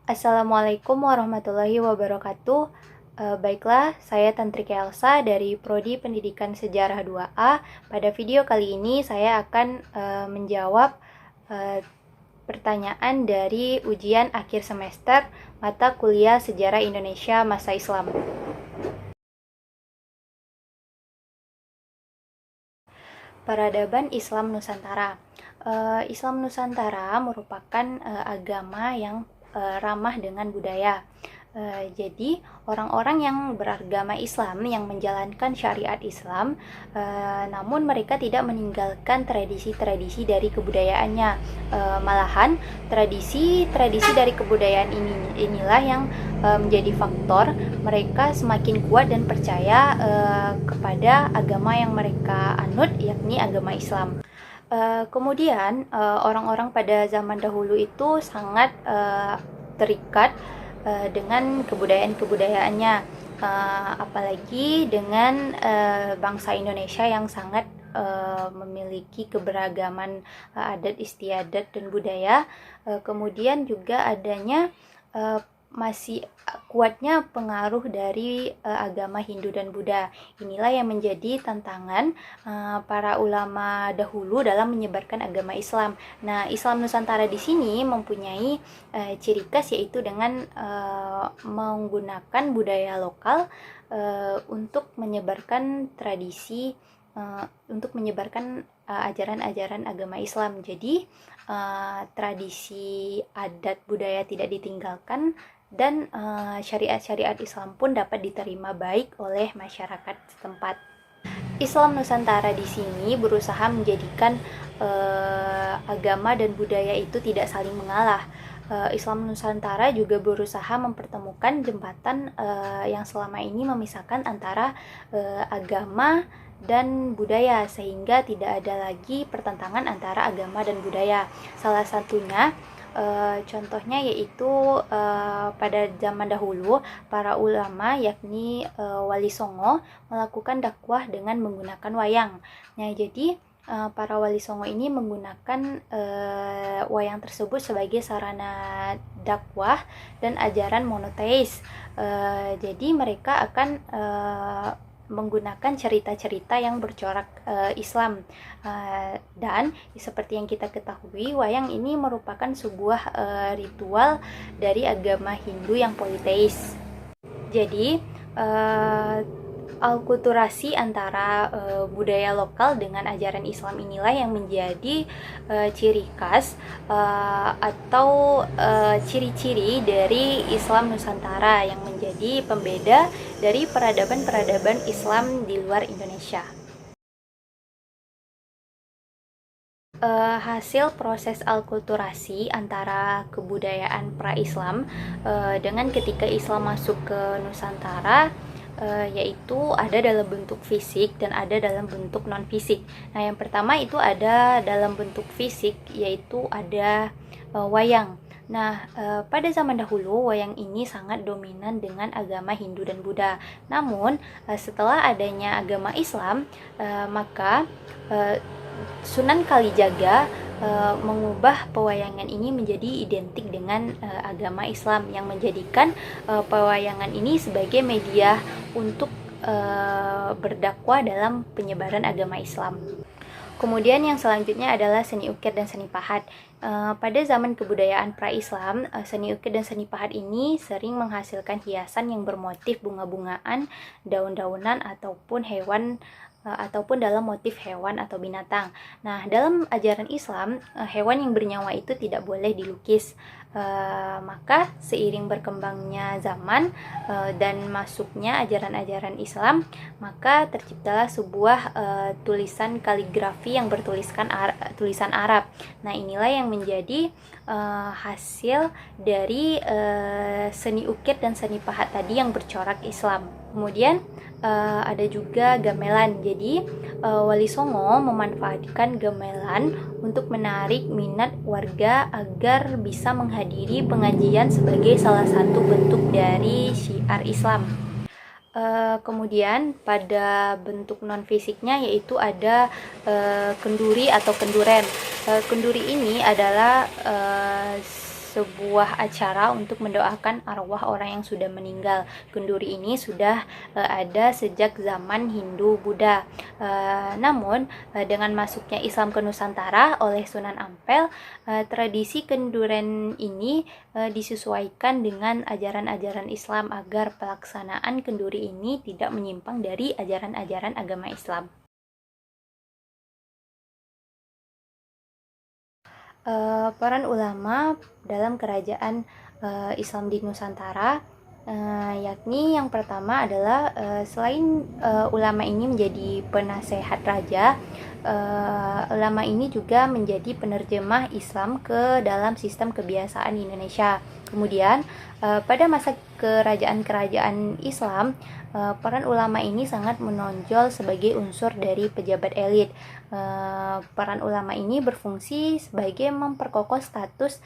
Assalamualaikum warahmatullahi wabarakatuh. Baiklah, saya Tantrika Elsa dari Prodi Pendidikan Sejarah 2A. Pada video kali ini saya akan menjawab pertanyaan dari ujian akhir semester mata kuliah Sejarah Indonesia Masa Islam. Peradaban Islam Nusantara. Islam Nusantara merupakan agama yang ramah dengan budaya. Jadi orang-orang yang beragama Islam yang menjalankan syariat Islam, namun mereka tidak meninggalkan tradisi-tradisi dari kebudayaannya. Malahan tradisi-tradisi dari kebudayaan inilah yang menjadi faktor mereka semakin kuat dan percaya kepada agama yang mereka anut, yakni agama Islam. Kemudian orang-orang pada zaman dahulu itu sangat terikat dengan kebudayaan-kebudayaannya, apalagi dengan bangsa Indonesia yang sangat memiliki keberagaman adat istiadat dan budaya. Kemudian juga adanya masih kuatnya pengaruh dari agama Hindu dan Buddha. Inilah yang menjadi tantangan para ulama dahulu dalam menyebarkan agama Islam. Nah, Islam Nusantara di sini mempunyai ciri khas, yaitu dengan menggunakan budaya lokal untuk menyebarkan tradisi, untuk menyebarkan ajaran-ajaran agama Islam. Jadi tradisi adat budaya tidak ditinggalkan, dan syariat-syariat Islam pun dapat diterima baik oleh masyarakat setempat. Islam Nusantara di sini berusaha menjadikan agama dan budaya itu tidak saling mengalah. Islam Nusantara juga berusaha mempertemukan jembatan yang selama ini memisahkan antara agama dan budaya, sehingga tidak ada lagi pertentangan antara agama dan budaya. Salah satunya contohnya yaitu pada zaman dahulu para ulama, yakni Wali Songo, melakukan dakwah dengan menggunakan wayang. Nah, jadi para Wali Songo ini menggunakan wayang tersebut sebagai sarana dakwah dan ajaran monoteis. Jadi mereka akan menggunakan cerita-cerita yang bercorak Islam, dan seperti yang kita ketahui, wayang ini merupakan sebuah ritual dari agama Hindu yang politeis. Jadi alkulturasi antara budaya lokal dengan ajaran Islam inilah yang menjadi ciri khas atau ciri-ciri dari Islam Nusantara yang menjadi pembeda dari peradaban-peradaban Islam di luar Indonesia. Hasil proses alkulturasi antara kebudayaan pra-Islam dengan ketika Islam masuk ke Nusantara, yaitu ada dalam bentuk fisik dan ada dalam bentuk non-fisik. Nah, yang pertama itu ada dalam bentuk fisik, yaitu ada wayang. Nah, pada zaman dahulu wayang ini sangat dominan dengan agama Hindu dan Buddha. Namun, setelah adanya agama Islam, maka Sunan Kalijaga mengubah pewayangan ini menjadi identik dengan agama Islam, yang menjadikan pewayangan ini sebagai media untuk berdakwah dalam penyebaran agama Islam. Kemudian yang selanjutnya adalah seni ukir dan seni pahat. Pada zaman kebudayaan pra-Islam, seni ukir dan seni pahat ini sering menghasilkan hiasan yang bermotif bunga-bungaan, daun-daunan, ataupun hewan, ataupun dalam motif hewan atau binatang. Nah, dalam ajaran Islam, hewan yang bernyawa itu tidak boleh dilukis. Maka seiring berkembangnya zaman dan masuknya ajaran-ajaran Islam, maka terciptalah sebuah tulisan kaligrafi yang bertuliskan tulisan Arab. Nah, inilah yang menjadi hasil dari seni ukir dan seni pahat tadi yang bercorak Islam. Kemudian ada juga gamelan. Jadi Wali Songo memanfaatkan gamelan untuk menarik minat warga agar bisa menghadiri pengajian sebagai salah satu bentuk dari syiar Islam. Kemudian pada bentuk non fisiknya yaitu ada kenduri atau kenduren. Kenduri ini adalah sebuah acara untuk mendoakan arwah orang yang sudah meninggal. Kenduri ini sudah ada sejak zaman Hindu-Buddha. Namun dengan masuknya Islam ke Nusantara oleh Sunan Ampel, tradisi kenduren ini disesuaikan dengan ajaran-ajaran Islam agar pelaksanaan kenduri ini tidak menyimpang dari ajaran-ajaran agama Islam. Peran ulama dalam kerajaan Islam di Nusantara, yakni yang pertama adalah selain ulama ini menjadi penasehat raja, ulama ini juga menjadi penerjemah Islam ke dalam sistem kebiasaan di Indonesia. Kemudian pada masa kerajaan-kerajaan Islam, peran ulama ini sangat menonjol sebagai unsur dari pejabat elit. Peran ulama ini berfungsi sebagai memperkokoh status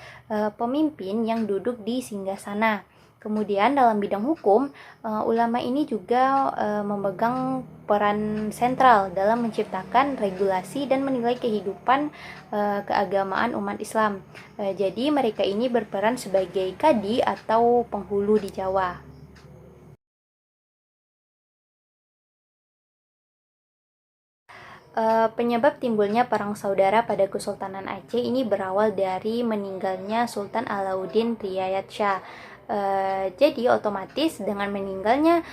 pemimpin yang duduk di singgasana. Kemudian dalam bidang hukum, ulama ini juga memegang peran sentral dalam menciptakan regulasi dan menilai kehidupan keagamaan umat Islam. Jadi mereka ini berperan sebagai kadi atau penghulu di Jawa. Penyebab timbulnya perang saudara pada Kesultanan Aceh ini berawal dari meninggalnya Sultan Alauddin Riayat Shah. Jadi otomatis dengan meninggalnya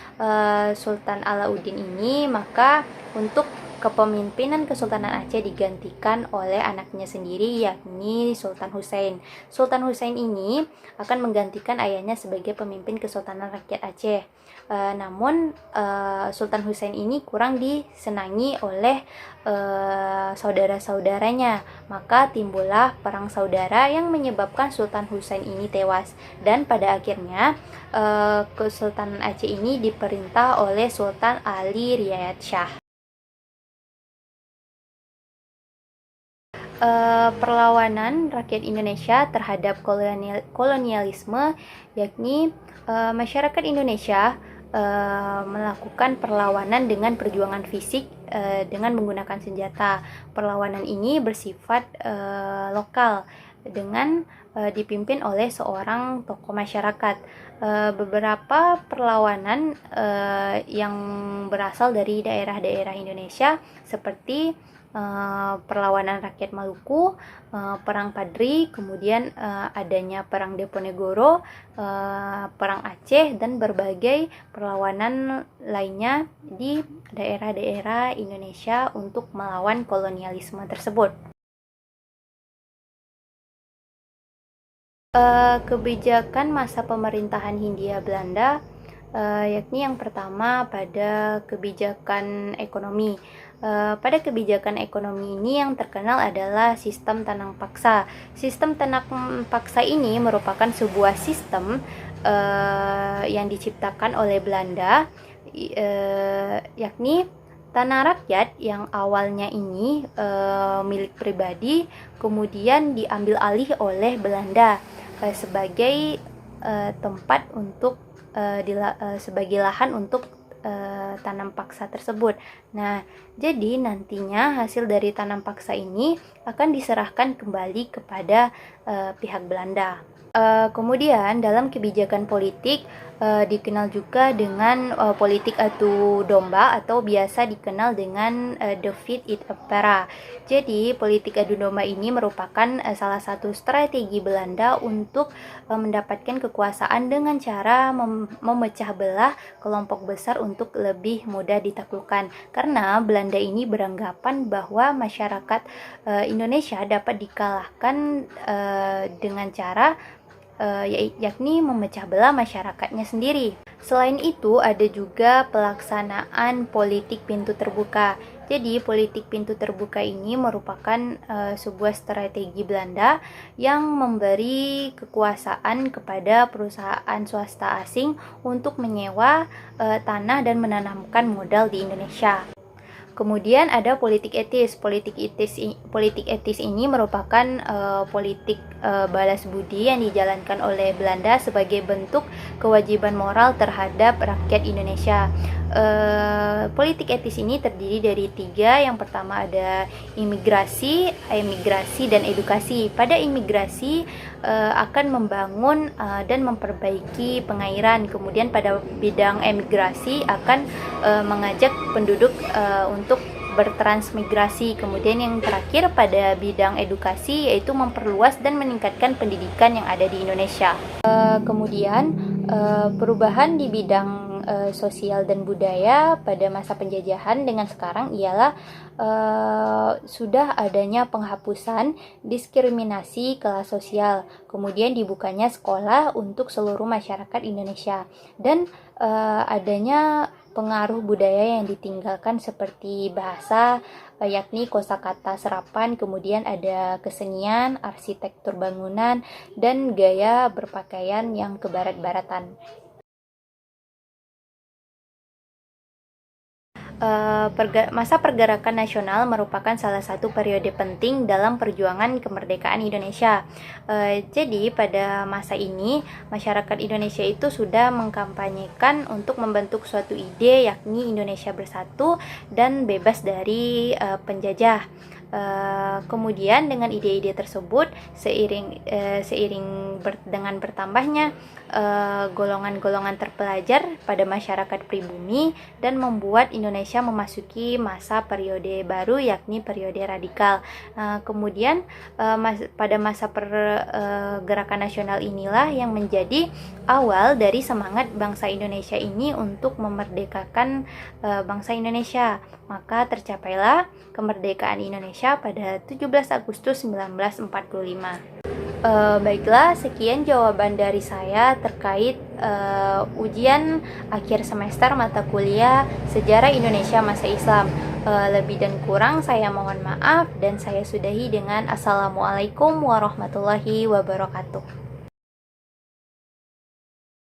Sultan Alauddin ini, maka untuk kepemimpinan Kesultanan Aceh digantikan oleh anaknya sendiri, yakni Sultan Hussein. Sultan Hussein ini akan menggantikan ayahnya sebagai pemimpin Kesultanan Rakyat Aceh. Namun Sultan Hussein ini kurang disenangi oleh saudara-saudaranya, maka timbullah perang saudara yang menyebabkan Sultan Hussein ini tewas. Dan pada akhirnya Kesultanan Aceh ini diperintah oleh Sultan Ali Riayat Shah. Perlawanan rakyat Indonesia terhadap kolonialisme, yakni masyarakat Indonesia melakukan perlawanan dengan perjuangan fisik dengan menggunakan senjata. Perlawanan ini bersifat lokal dengan dipimpin oleh seorang tokoh masyarakat. Beberapa perlawanan yang berasal dari daerah-daerah Indonesia seperti perlawanan rakyat Maluku, perang Padri, kemudian adanya perang Diponegoro, perang Aceh, dan berbagai perlawanan lainnya di daerah-daerah Indonesia untuk melawan kolonialisme tersebut. Kebijakan masa pemerintahan Hindia Belanda, yakni yang pertama pada kebijakan ekonomi. Pada kebijakan ekonomi ini yang terkenal adalah sistem tanam paksa. Sistem tanam paksa ini merupakan sebuah sistem yang diciptakan oleh Belanda, yakni tanah rakyat yang awalnya ini milik pribadi, kemudian diambil alih oleh Belanda sebagai tempat untuk sebagai lahan untuk tanam paksa tersebut. Nah, jadi nantinya hasil dari tanam paksa ini akan diserahkan kembali kepada pihak Belanda. Kemudian dalam kebijakan politik dikenal juga dengan politik adu domba atau biasa dikenal dengan defeat it impera. Jadi politik adu domba ini merupakan salah satu strategi Belanda untuk mendapatkan kekuasaan dengan cara memecah belah kelompok besar untuk lebih mudah ditaklukkan. Karena Belanda ini beranggapan bahwa masyarakat Indonesia dapat dikalahkan dengan cara yakni memecah belah masyarakatnya sendiri. Selain itu, ada juga pelaksanaan politik pintu terbuka. Jadi, politik pintu terbuka ini merupakan sebuah strategi Belanda yang memberi kekuasaan kepada perusahaan swasta asing untuk menyewa tanah dan menanamkan modal di Indonesia. Kemudian ada politik etis. Politik etis ini merupakan politik balas budi yang dijalankan oleh Belanda sebagai bentuk kewajiban moral terhadap rakyat Indonesia. politik etis ini terdiri dari 3. Yang pertama ada imigrasi, dan edukasi. Pada imigrasi akan membangun dan memperbaiki pengairan. Kemudian pada bidang emigrasi akan mengajak penduduk untuk bertransmigrasi. Kemudian yang terakhir pada bidang edukasi yaitu memperluas dan meningkatkan pendidikan yang ada di Indonesia. Kemudian perubahan di bidang sosial dan budaya pada masa penjajahan dengan sekarang ialah sudah adanya penghapusan diskriminasi kelas sosial, kemudian dibukanya sekolah untuk seluruh masyarakat Indonesia, dan adanya pengaruh budaya yang ditinggalkan seperti bahasa, yakni kosakata serapan, kemudian ada kesenian, arsitektur bangunan, dan gaya berpakaian yang kebarat-baratan. Masa pergerakan nasional merupakan salah satu periode penting dalam perjuangan kemerdekaan Indonesia. Jadi pada masa ini masyarakat Indonesia itu sudah mengkampanyekan untuk membentuk suatu ide, yakni Indonesia bersatu dan bebas dari penjajah. Kemudian dengan ide-ide tersebut seiring dengan bertambahnya golongan-golongan terpelajar pada masyarakat pribumi dan membuat Indonesia memasuki masa periode baru, yakni periode radikal. Kemudian pada masa pergerakan nasional inilah yang menjadi awal dari semangat bangsa Indonesia ini untuk memerdekakan bangsa Indonesia. Maka tercapailah kemerdekaan Indonesia pada 17 Agustus 1945. Baiklah, sekian jawaban dari saya terkait ujian akhir semester mata kuliah Sejarah Indonesia Masa Islam. Lebih dan kurang saya mohon maaf, dan saya sudahi dengan Assalamualaikum warahmatullahi wabarakatuh.